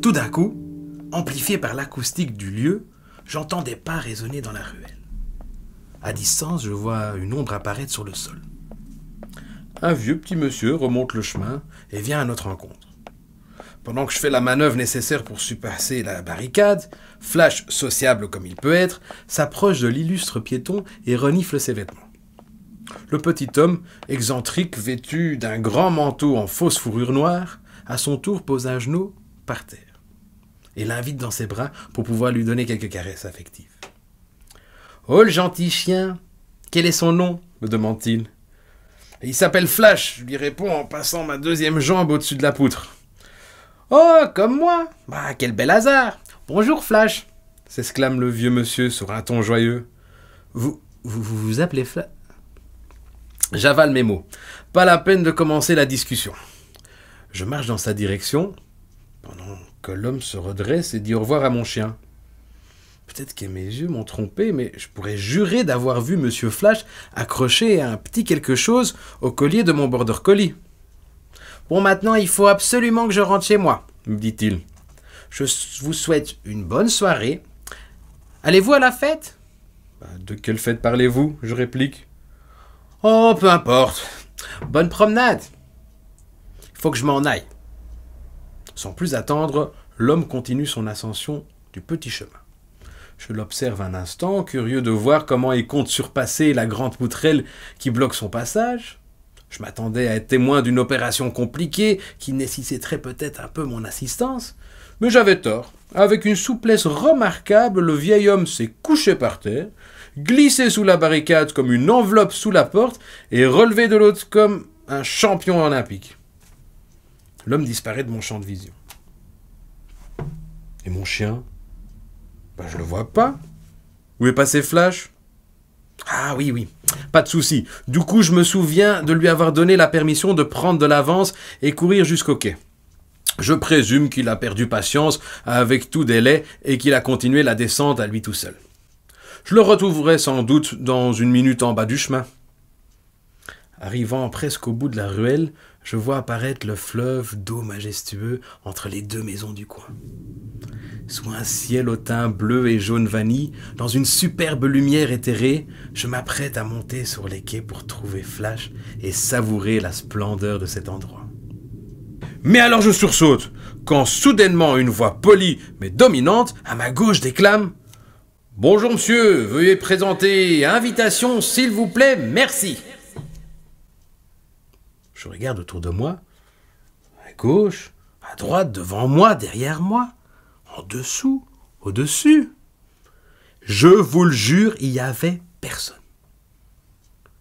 Tout d'un coup, amplifié par l'acoustique du lieu, j'entends des pas résonner dans la ruelle. À distance, je vois une ombre apparaître sur le sol. Un vieux petit monsieur remonte le chemin et vient à notre rencontre. Pendant que je fais la manœuvre nécessaire pour surpasser la barricade, Flash, sociable comme il peut être, s'approche de l'illustre piéton et renifle ses vêtements. Le petit homme, excentrique, vêtu d'un grand manteau en fausse fourrure noire, à son tour pose un genou par terre et l'invite dans ses bras pour pouvoir lui donner quelques caresses affectives. « Oh, le gentil chien! Quel est son nom ?» me demande-t-il. « Il s'appelle Flash », je lui réponds en passant ma deuxième jambe au-dessus de la poutre. « Oh, comme moi! Bah, quel bel hasard! Bonjour, Flash !» s'exclame le vieux monsieur sur un ton joyeux. « Vous appelez Flash ?» J'avale mes mots. Pas la peine de commencer la discussion. Je marche dans sa direction, pendant que l'homme se redresse et dit au revoir à mon chien. Peut-être que mes yeux m'ont trompé, mais je pourrais jurer d'avoir vu Monsieur Flash accrocher un petit quelque chose au collier de mon border collie. « Bon, maintenant, il faut absolument que je rentre chez moi, » me dit-il. « Je vous souhaite une bonne soirée. Allez-vous à la fête ?»« De quelle fête parlez-vous » je réplique. « Oh, peu importe. Bonne promenade. Il faut que je m'en aille. » Sans plus attendre, l'homme continue son ascension du petit chemin. Je l'observe un instant, curieux de voir comment il compte surpasser la grande poutrelle qui bloque son passage. Je m'attendais à être témoin d'une opération compliquée qui nécessiterait peut-être un peu mon assistance, mais j'avais tort. Avec une souplesse remarquable, le vieil homme s'est couché par terre, glissé sous la barricade comme une enveloppe sous la porte et relevé de l'autre comme un champion olympique. L'homme disparaît de mon champ de vision. Et mon chien ? Je le vois pas. Où est passé Flash ? Ah oui, pas de souci. Du coup, je me souviens de lui avoir donné la permission de prendre de l'avance et courir jusqu'au quai. Je présume qu'il a perdu patience avec tout délai et qu'il a continué la descente à lui tout seul. Je le retrouverai sans doute dans une minute en bas du chemin. Arrivant presque au bout de la ruelle, je vois apparaître le fleuve d'eau majestueux entre les deux maisons du coin. Sous un ciel au teint bleu et jaune vanille, dans une superbe lumière éthérée, je m'apprête à monter sur les quais pour trouver Flash et savourer la splendeur de cet endroit. Mais alors je sursaute, quand soudainement une voix polie mais dominante à ma gauche déclame « Bonjour monsieur, veuillez présenter invitation s'il vous plaît, merci !» Je regarde autour de moi, à gauche, à droite, devant moi, derrière moi, en dessous, au-dessus. Je vous le jure, il n'y avait personne.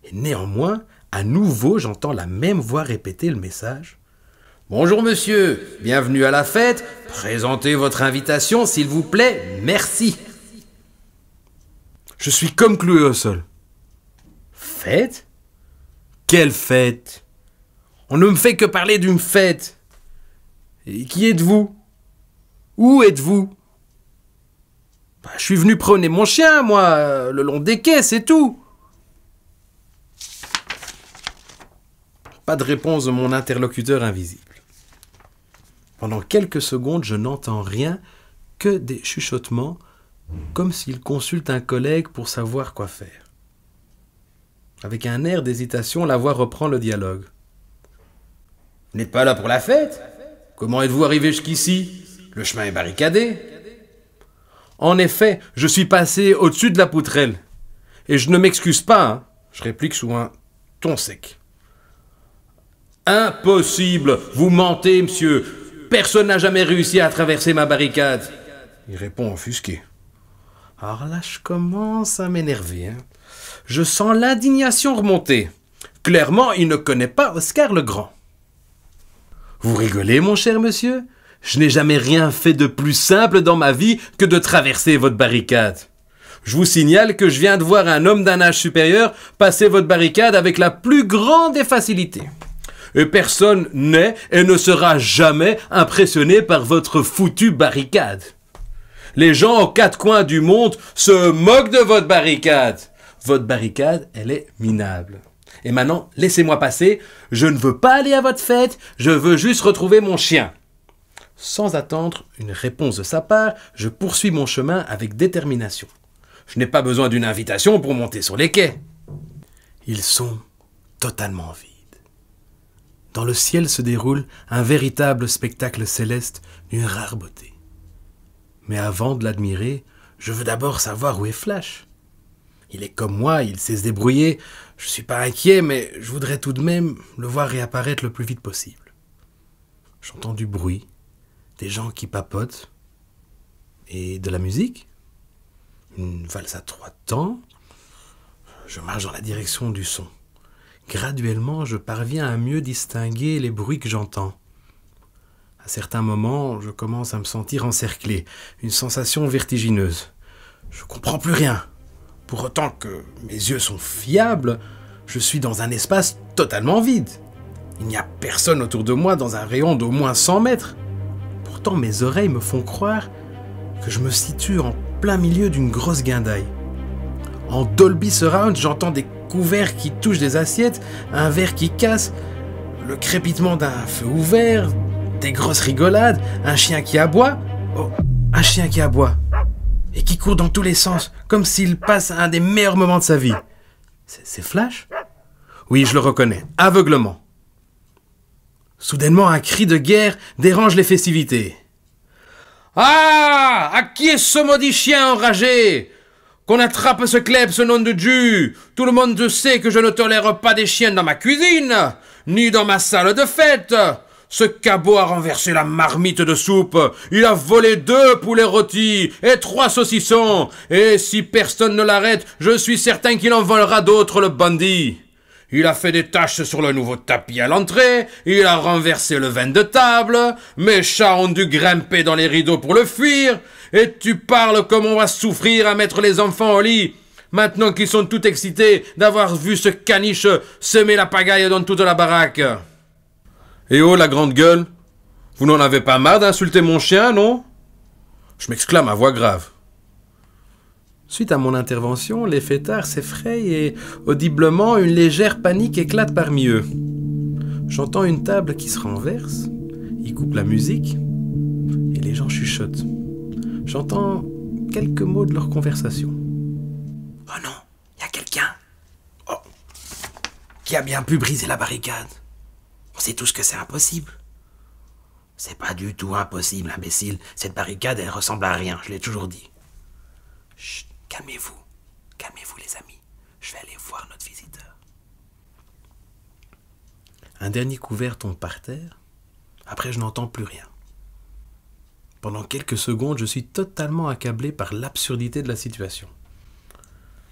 Et néanmoins, à nouveau, j'entends la même voix répéter le message. « Bonjour monsieur, bienvenue à la fête, présentez votre invitation s'il vous plaît, merci !» Je suis comme cloué au sol. Fête ? Quelle fête ? On ne me fait que parler d'une fête. Et qui êtes-vous ? Où êtes-vous ? Je suis venu promener mon chien, moi, le long des quais, c'est tout. Pas de réponse de mon interlocuteur invisible. Pendant quelques secondes, je n'entends rien que des chuchotements, comme s'il consulte un collègue pour savoir quoi faire. Avec un air d'hésitation, la voix reprend le dialogue. « Vous n'êtes pas là pour la fête ? Comment êtes-vous arrivé jusqu'ici ? Le chemin est barricadé. » En effet, je suis passé au-dessus de la poutrelle. Et je ne m'excuse pas, hein. Je réplique sous un ton sec. « Impossible, vous mentez, monsieur. Personne n'a jamais réussi à traverser ma barricade. » Il répond offusqué. Alors là, je commence à m'énerver. Hein. Je sens l'indignation remonter. Clairement, il ne connaît pas Oscar le Grand. Vous rigolez, mon cher monsieur ? Je n'ai jamais rien fait de plus simple dans ma vie que de traverser votre barricade. Je vous signale que je viens de voir un homme d'un âge supérieur passer votre barricade avec la plus grande des facilités. Et personne n'est et ne sera jamais impressionné par votre foutue barricade. Les gens aux quatre coins du monde se moquent de votre barricade. Votre barricade, elle est minable. Et maintenant, laissez-moi passer. Je ne veux pas aller à votre fête, je veux juste retrouver mon chien. Sans attendre une réponse de sa part, je poursuis mon chemin avec détermination. Je n'ai pas besoin d'une invitation pour monter sur les quais. Ils sont totalement vides. Dans le ciel se déroule un véritable spectacle céleste d'une rare beauté. Mais avant de l'admirer, je veux d'abord savoir où est Flash. Il est comme moi, il sait se débrouiller. Je ne suis pas inquiet, mais je voudrais tout de même le voir réapparaître le plus vite possible. J'entends du bruit, des gens qui papotent, et de la musique. Une valse à 3 temps. Je marche dans la direction du son. Graduellement, je parviens à mieux distinguer les bruits que j'entends. À certains moments, je commence à me sentir encerclé, une sensation vertigineuse. Je ne comprends plus rien. Pour autant que mes yeux sont fiables, je suis dans un espace totalement vide. Il n'y a personne autour de moi dans un rayon d'au moins 100 mètres. Pourtant, mes oreilles me font croire que je me situe en plein milieu d'une grosse guindaille. En Dolby Surround, j'entends des couverts qui touchent des assiettes, un verre qui casse, le crépitement d'un feu ouvert, des grosses rigolades, un chien qui aboie. Oh, un chien qui aboie. Et qui court dans tous les sens, comme s'il passe un des meilleurs moments de sa vie. C'est Flash? Oui, je le reconnais, aveuglement. Soudainement, un cri de guerre dérange les festivités. Ah! À qui est ce maudit chien enragé? Qu'on attrape ce Kleb, ce nom de Dieu! Tout le monde sait que je ne tolère pas des chiens dans ma cuisine, ni dans ma salle de fête. Ce cabot a renversé la marmite de soupe, il a volé 2 poulets rôtis et 3 saucissons, et si personne ne l'arrête, je suis certain qu'il en volera d'autres, le bandit. Il a fait des taches sur le nouveau tapis à l'entrée, il a renversé le vin de table, mes chats ont dû grimper dans les rideaux pour le fuir, et tu parles comme on va souffrir à mettre les enfants au lit, maintenant qu'ils sont tout excités d'avoir vu ce caniche semer la pagaille dans toute la baraque. Eh oh, la grande gueule, vous n'en avez pas marre d'insulter mon chien, non? Je m'exclame à voix grave. Suite à mon intervention, les fêtards s'effrayent et, audiblement, une légère panique éclate parmi eux. J'entends une table qui se renverse, ils coupent la musique, et les gens chuchotent. J'entends quelques mots de leur conversation. Oh non, il y a quelqu'un. Oh, qui a bien pu briser la barricade. On sait tous que c'est impossible. C'est pas du tout impossible, imbécile. Cette barricade, elle ressemble à rien, je l'ai toujours dit. Chut, calmez-vous. Calmez-vous, les amis. Je vais aller voir notre visiteur. Un dernier couvert tombe par terre. Après, je n'entends plus rien. Pendant quelques secondes, je suis totalement accablé par l'absurdité de la situation.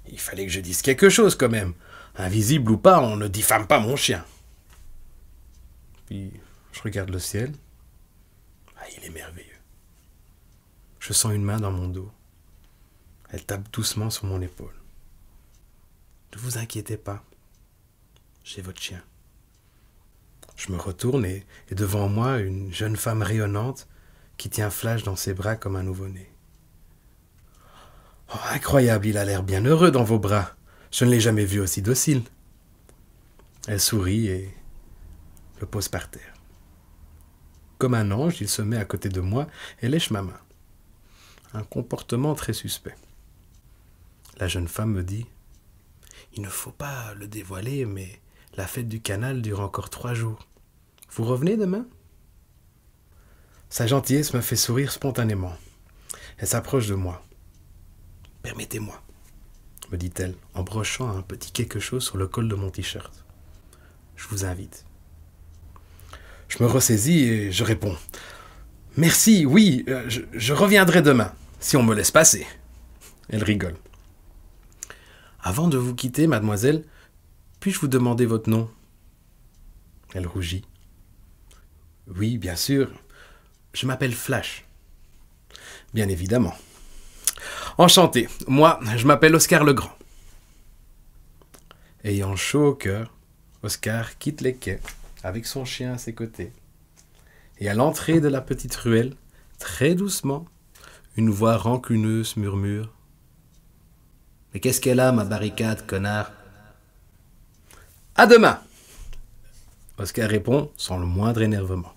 Il fallait que je dise quelque chose, quand même. Invisible ou pas, on ne diffame pas mon chien. Puis, je regarde le ciel. Ah, il est merveilleux. Je sens une main dans mon dos. Elle tape doucement sur mon épaule. Ne vous inquiétez pas. J'ai votre chien. Je me retourne et devant moi, une jeune femme rayonnante qui tient Flash dans ses bras comme un nouveau-né. Oh, incroyable, il a l'air bien heureux dans vos bras. Je ne l'ai jamais vu aussi docile. Elle sourit et le pose par terre. Comme un ange, il se met à côté de moi et lèche ma main. Un comportement très suspect. La jeune femme me dit « Il ne faut pas le dévoiler, mais la fête du canal dure encore 3 jours. Vous revenez demain ?» Sa gentillesse me fait sourire spontanément. Elle s'approche de moi. « Permettez-moi, » me dit-elle, en brochant un petit quelque chose sur le col de mon t-shirt. « Je vous invite. » Je me ressaisis et je réponds « Merci, oui, je reviendrai demain, si on me laisse passer. » Elle rigole. « Avant de vous quitter, mademoiselle, puis-je vous demander votre nom ?» Elle rougit. « Oui, bien sûr, je m'appelle Flash. » « Bien évidemment. »« Enchanté, moi, je m'appelle Oscar Legrand. » Ayant chaud au cœur, Oscar quitte les quais avec son chien à ses côtés. Et à l'entrée de la petite ruelle, très doucement, une voix rancuneuse murmure « Mais qu'est-ce qu'elle a, ma barricade, connard ?»« À demain !» Oscar répond sans le moindre énervement.